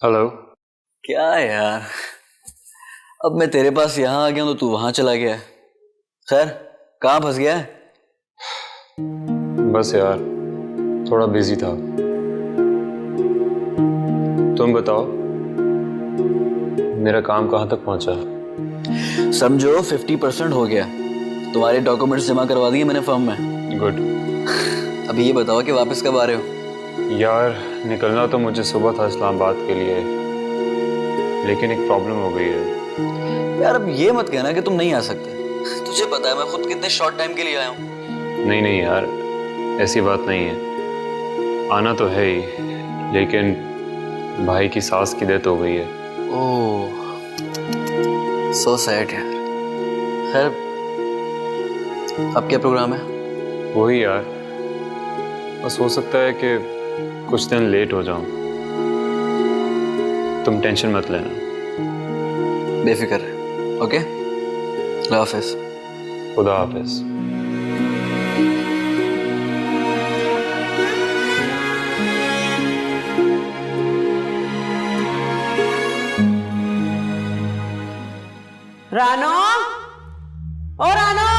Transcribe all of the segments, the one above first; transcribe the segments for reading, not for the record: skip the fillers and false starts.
Hello. क्या यार, अब मैं तेरे पास यहाँ आ गया हूँ तो तू वहां चला गया। खैर, कहाँ फंस गया है? बस यार थोड़ा बिजी था। तुम बताओ मेरा काम कहाँ तक पहुँचा? समझो 50% हो गया। तुम्हारे डॉक्यूमेंट्स जमा करवा दिए मैंने फर्म में। गुड। अभी ये बताओ कि वापस कब आ रहे हो? यार निकलना तो मुझे सुबह था इस्लामाबाद के लिए, लेकिन एक प्रॉब्लम हो गई है। यार अब ये मत कहना कि तुम नहीं आ सकते। तुझे पता है मैं खुद कितने शॉर्ट टाइम के लिए आया हूँ। नहीं नहीं यार, ऐसी बात नहीं है, आना तो है ही, लेकिन भाई की सास की डेथ हो गई है। ओह, सो सैड यार। खैर, अब क्या प्रोग्राम है? वही यार, बस हो सकता है कि कुछ दिन लेट हो जाऊं। तुम टेंशन मत लेना। बेफिक्र रहे। ओके, अल्लाह हाफिज। खुदा हाफिज। रानो, ओ रानो,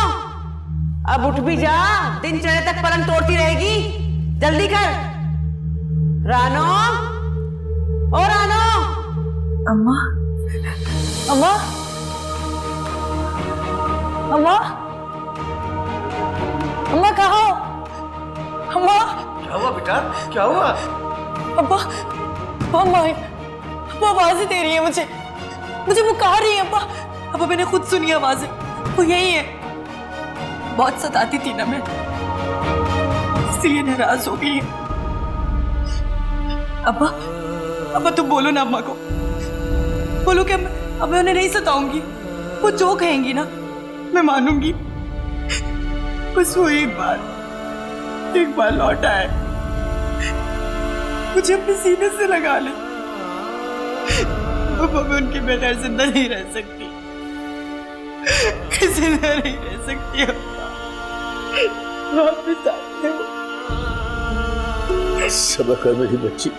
अब उठ भी जा। दिन चढ़े तक पलंग तोड़ती रहेगी, जल्दी कर। रानो, ओ रानो। अम्मा, अम्मा, अम्मा, अम्मा कहाँ हो? अम्मा, क्या हुआ बेटा, क्या हुआ? अब्बा, अम्मा, अब्बा आवाज़ें दे रही है मुझे पुकार रही है अब्बा। अब्बा मैंने खुद सुनी आवाज़ें, वो यही है। बहुत सताती थी ना मैं, इसलिए नाराज हो गई है। अब्बा, अब्बा तुम बोलो ना अम्मा को, बोलो कि अब मैं उन्हें नहीं सताऊंगी। वो जो कहेंगी ना मैं मानूंगी। बस वो एक बार लौट आए, मुझे अपने सीने से लगा ले। अब मैं उनके बगैर जिंदा नहीं रह सकती, जिंदा नहीं रह सकती। वापस आते हो। सब्र कर मेरी बच्ची,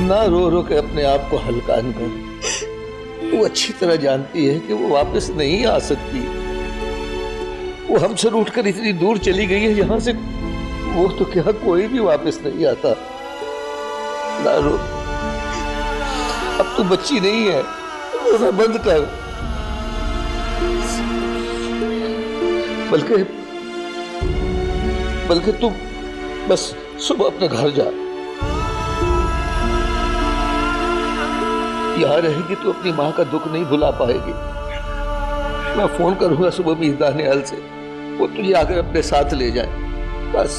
ना रो रो के अपने आप को हल्का न कर। वो अच्छी तरह जानती है कि वो वापस नहीं आ सकती। वो हमसे रूठकर इतनी दूर चली गई है जहां से वो तो क्या कोई भी वापस नहीं आता। ना रो, अब तू बच्ची नहीं है, रोना बंद कर। बल्कि तू बस सुबह अपने घर जा। यहाँ रहेगी तो अपनी माँ का दुख नहीं भुला पाएगी। मैं फोन करूंगा सुबह मीरदान अल से, वो तुझे आकर अपने साथ ले जाए। बस।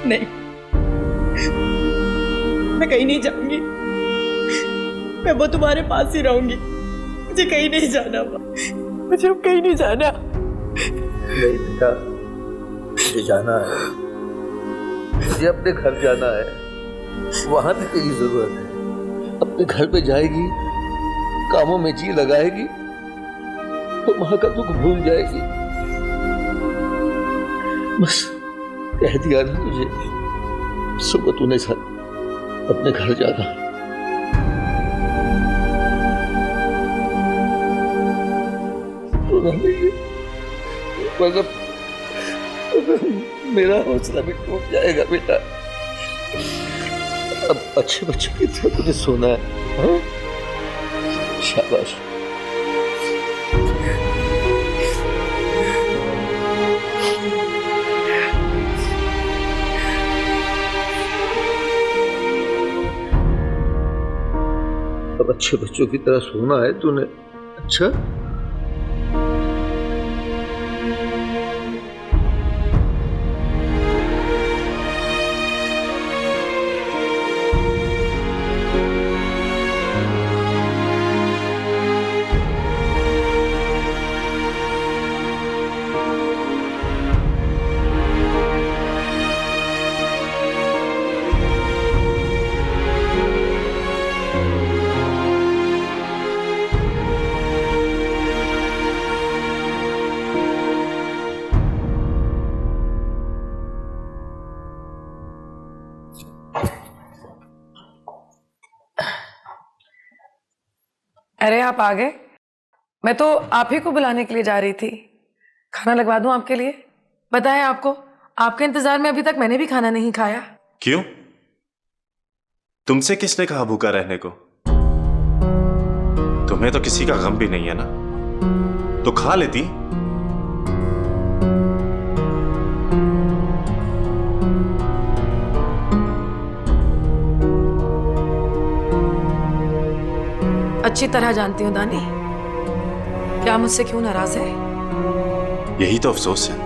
नहीं, मैं कहीं नहीं जाऊंगी। मैं वो तुम्हारे पास ही रहूंगी। मुझे कहीं नहीं जाना, मुझे अब कहीं नहीं जाना। नहीं बेटा, मुझे जाना है, मुझे अपने घर जाना है। वहां भी तेरी जरूरत है। अपने घर पे जाएगी, कामों में जी लगाएगी तो माँ का दुख भूल जाएगी। बस कह दिया ना तुझे, सुबह तूने अपने घर जाना। मतलब मेरा हौसला भी टूट जाएगा बेटा। अब अच्छे बच्चे की तरह तुझे सोना है, हाँ? शाबाश। अब अच्छे बच्चों की तरह सोना है तूने। अच्छा, अरे आप आ गए। मैं तो आप ही को बुलाने के लिए जा रही थी। खाना लगवा दूं आपके लिए? पता है आपको, आपके इंतजार में अभी तक मैंने भी खाना नहीं खाया। क्यों? तुमसे किसने कहा भूखा रहने को? तुम्हें तो किसी का गम भी नहीं है ना, तो खा लेती। अच्छी तरह जानती हूँ दानी, क्या मुझसे क्यों नाराज है? यही तो अफसोस है,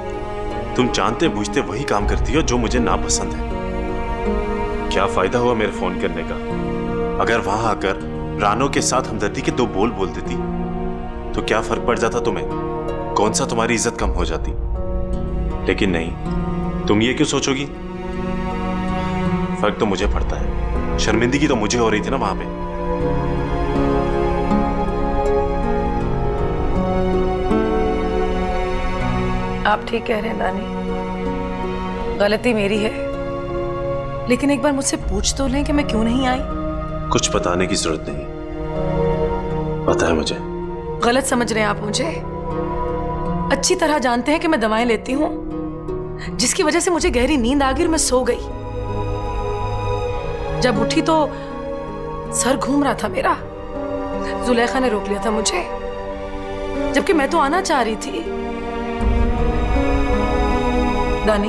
तुम जानते बूझते वही काम करती हो जो मुझे नापसंद है। क्या फायदा हुआ मेरे फोन करने का? अगर वहां आकर रानो के साथ हमदर्दी के 2 बोल बोल देती तो क्या फर्क पड़ जाता तुम्हें? कौन सा तुम्हारी इज्जत कम हो जाती? लेकिन नहीं, तुम ये क्यों सोचोगी? फर्क तो मुझे पड़ता है। शर्मिंदगी तो मुझे हो रही थी ना वहां पे। आप ठीक कह रहे हैं दानी, गलती मेरी है, लेकिन एक बार मुझसे पूछ तो लें कि मैं क्यों नहीं आई। कुछ बताने की जरूरत नहीं, पता है मुझे। गलत समझ रहे हैं आप मुझे। अच्छी तरह जानते हैं कि मैं दवाएं लेती हूँ, जिसकी वजह से मुझे गहरी नींद आ गई और मैं सो गई। जब उठी तो सर घूम रहा था मेरा। जुलेखा ने रोक लिया था मुझे, जबकि मैं तो आना चाह रही थी। दानी,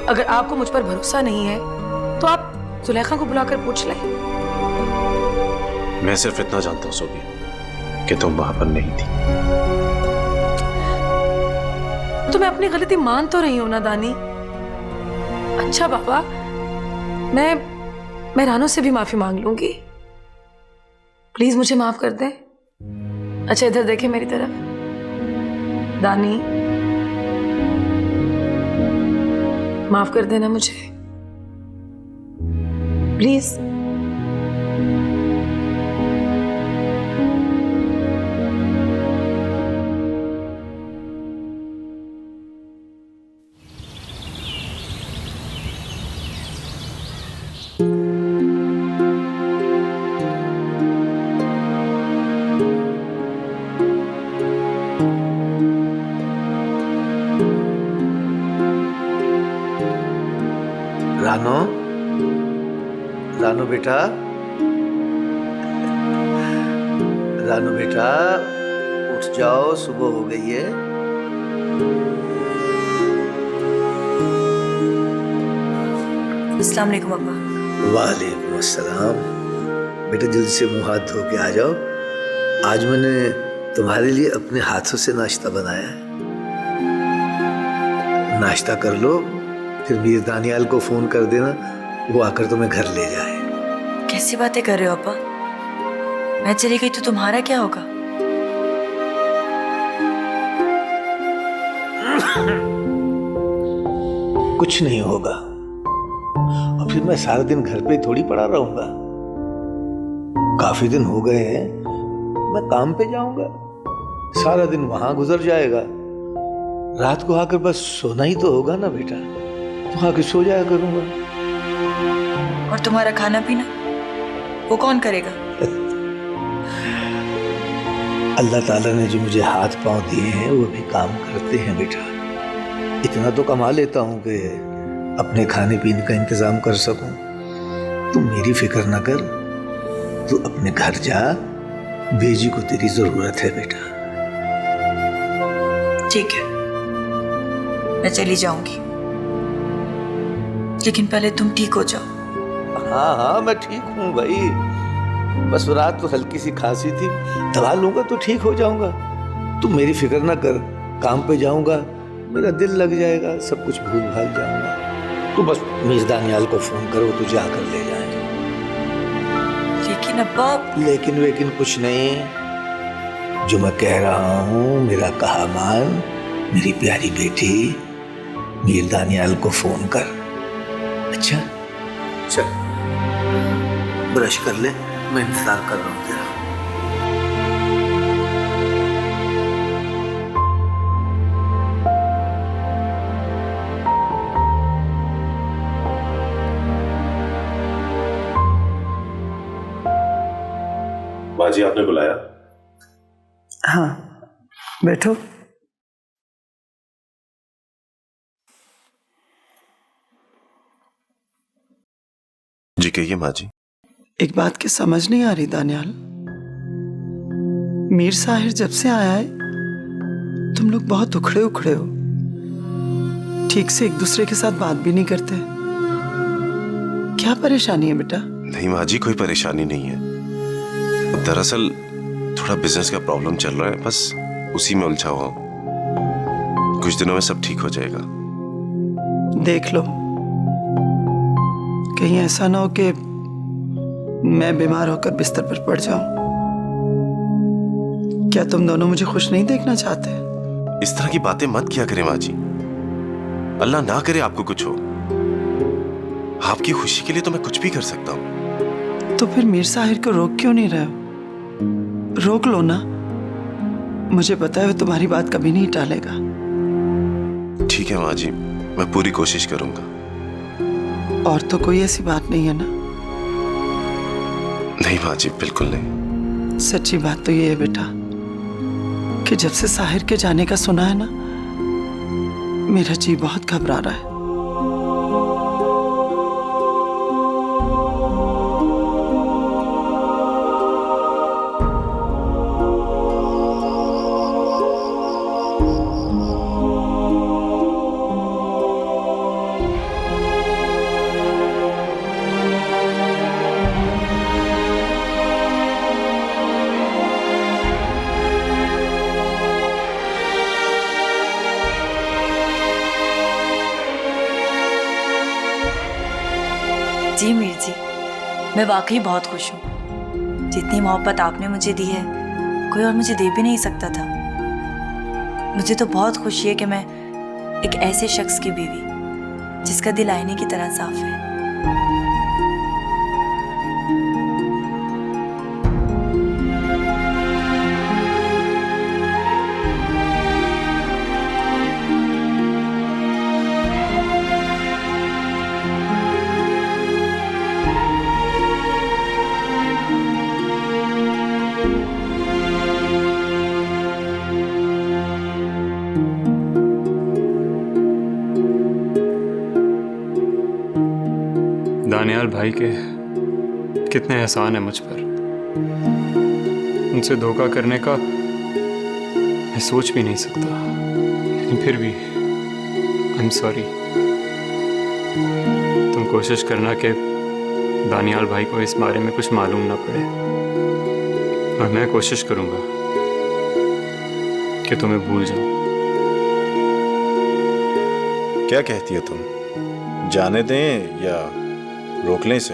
अगर आपको मुझ पर भरोसा नहीं है तो आप जुलेखा को बुलाकर पूछ लें। मैं सिर्फ इतना जानता हूं सोबी कि तुम वहां पर नहीं थी। तो मैं अपनी गलती मान तो रही हूं ना दानी। अच्छा बाबा, मैं रानो से भी माफी मांग लूंगी। प्लीज मुझे माफ कर दें। अच्छा इधर देखें मेरी तरफ। दानी, माफ कर देना मुझे प्लीज। रानो, रानो बेटा, रानो बेटा, उठ जाओ, सुबह हो गई है। अस्सलाम वालेकुम अब्बा। वालेकुम अस्सलाम। बेटा जल्दी से मुंह हाथ धो के आ जाओ। आज मैंने तुम्हारे लिए अपने हाथों से नाश्ता बनाया है। नाश्ता कर लो, फिर मीर दानियाल को फोन कर देना, वो आकर तुम्हें घर ले जाए। कैसी बातें कर रहे हो अब्बा? मैं चली गई तो तुम्हारा क्या होगा? कुछ नहीं होगा, और फिर मैं सारा दिन घर पे थोड़ी पड़ा रहूंगा। काफी दिन हो गए हैं, मैं काम पे जाऊंगा, सारा दिन वहां गुजर जाएगा। रात को आकर बस सोना ही तो होगा ना बेटा, तो आके सो जाया करूंगा। और तुम्हारा खाना पीना वो कौन करेगा? अल्लाह ताला ने जो मुझे हाथ पांव दिए हैं वो भी काम करते हैं बेटा। इतना तो कमा लेता हूं कि अपने खाने पीने का इंतजाम कर सकूं। तुम मेरी फिक्र ना कर, तू अपने घर जा, बेजी को तेरी जरूरत है बेटा। ठीक है, मैं चली जाऊंगी, लेकिन पहले तुम ठीक हो जाओ। हाँ हाँ मैं ठीक हूँ भाई, बस रात तो हल्की सी खांसी थी, दवा लूंगा तो ठीक हो जाऊंगा। तुम मेरी फिक्र ना कर, काम पे जाऊंगा, मेरा दिल लग जाएगा, सब कुछ भूल भाल जाऊंगा। तो बस मीर दानियाल को फोन करो, तुझे आकर ले जाए। लेकिन अब्बा। लेकिन वेकिन कुछ नहीं, जो मैं कह रहा हूँ मेरा कहा मान। मेरी प्यारी बेटी, मीर दानियाल को फोन कर। अच्छा चल ब्रश कर ले, मैं इंतजार कर रहा हूँ तेरा। बाजी आपने बुलाया? हाँ, बैठो। जी कहिए माँ जी। एक बात की समझ नहीं आ रही दानियाल, मीर साहिर जब से आया है तुम लोग बहुत उखड़े उखड़े हो, ठीक से एक दूसरे के साथ बात भी नहीं करते। क्या परेशानी है बेटा? नहीं माँ जी, कोई परेशानी नहीं है। दरअसल थोड़ा बिजनेस का प्रॉब्लम चल रहा है, बस उसी में उलझा हुआ हूं। कुछ दिनों में सब ठीक हो जाएगा। देख लो, कहीं ऐसा ना हो कि मैं बीमार होकर बिस्तर पर पड़ जाऊं। क्या तुम दोनों मुझे खुश नहीं देखना चाहते? इस तरह की बातें मत किया करें माँ जी। अल्लाह ना करे आपको कुछ हो। आपकी खुशी के लिए तो मैं कुछ भी कर सकता हूँ। तो फिर मीर साहिर को रोक क्यों नहीं रहे हो? रोक लो ना। मुझे पता है वो तुम्हारी बात कभी नहीं टालेगा। ठीक है माँ जी, मैं पूरी कोशिश करूंगा। और तो कोई ऐसी बात नहीं है ना? नहीं माँ जी, बिल्कुल नहीं। सच्ची बात तो ये है बेटा कि जब से साहिर के जाने का सुना है ना, मेरा जी बहुत घबरा रहा है। जी मीर जी, मैं वाकई बहुत खुश हूँ। जितनी मोहब्बत आपने मुझे दी है कोई और मुझे दे भी नहीं सकता था। मुझे तो बहुत खुशी है कि मैं एक ऐसे शख्स की बीवी जिसका दिल आईने की तरह साफ है। दानियाल भाई के कितने एहसान है मुझ पर। उनसे धोखा करने का मैं सोच भी नहीं सकता, लेकिन फिर भी आई एम सॉरी। तुम कोशिश करना कि दानियाल भाई को इस बारे में कुछ मालूम ना पड़े, और मैं कोशिश करूंगा कि तुम्हें भूल जाऊं। क्या कहती हो तुम? जाने दें या रोक लें इसे?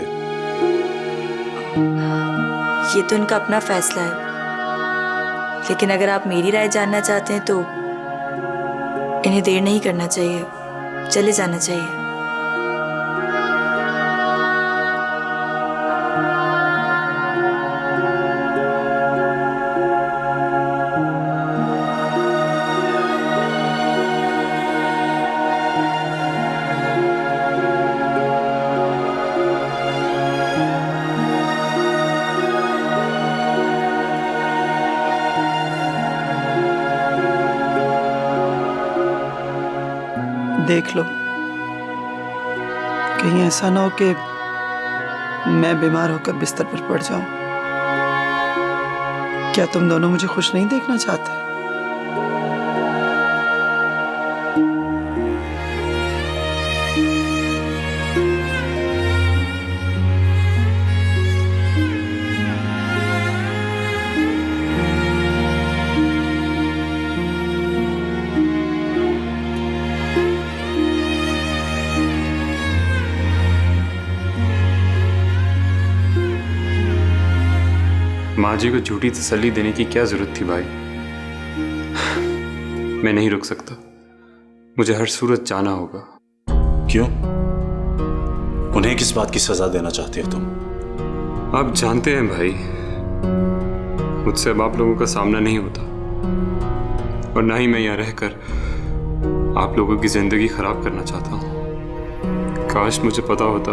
ये तो इनका अपना फैसला है, लेकिन अगर आप मेरी राय जानना चाहते हैं तो इन्हें देर नहीं करना चाहिए, चले जाना चाहिए। देख लो, कहीं ऐसा ना हो कि मैं बीमार होकर बिस्तर पर पड़ जाऊं। क्या तुम दोनों मुझे खुश नहीं देखना चाहते? माँ जी को झूठी तसल्ली देने की क्या जरूरत थी भाई? मैं नहीं रुक सकता, मुझे हर सूरत जाना होगा। क्यों? उन्हें किस बात की सजा देना चाहते हो तुम? आप जानते हैं भाई, मुझसे अब आप लोगों का सामना नहीं होता, और ना ही मैं यहाँ रहकर आप लोगों की जिंदगी खराब करना चाहता हूँ। काश मुझे पता होता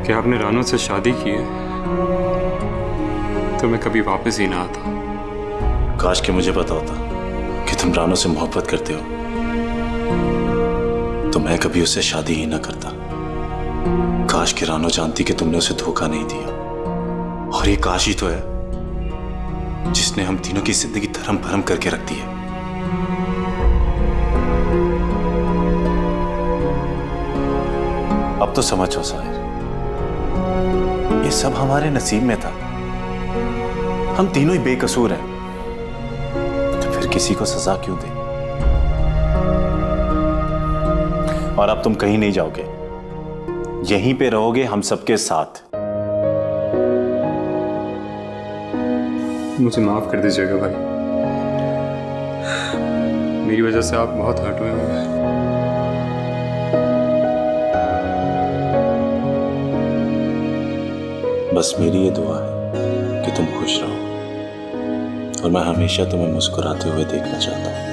कि आपने रानो से शादी की है तो मैं कभी वापस ही ना आता। काश कि मुझे पता होता कि तुम रानो से मोहब्बत करते हो तो मैं कभी उससे शादी ही ना करता। काश कि रानो जानती कि तुमने उसे धोखा नहीं दिया। और ये काश ही तो है जिसने हम तीनों की जिंदगी धर्म भरम करके रख दी है। अब तो समझो साहिर, ये सब हमारे नसीब में था। हम तीनों ही बेकसूर हैं, तो फिर किसी को सजा क्यों दे? और अब तुम कहीं नहीं जाओगे, यहीं पे रहोगे हम सबके साथ। मुझे माफ कर दीजिएगा भाई, मेरी वजह से आप बहुत हर्ट हुए होंगे। बस मेरी ये दुआ है कि तुम खुश रहो और मैं हमेशा तुम्हें मुस्कुराते हुए देखना चाहता हूँ।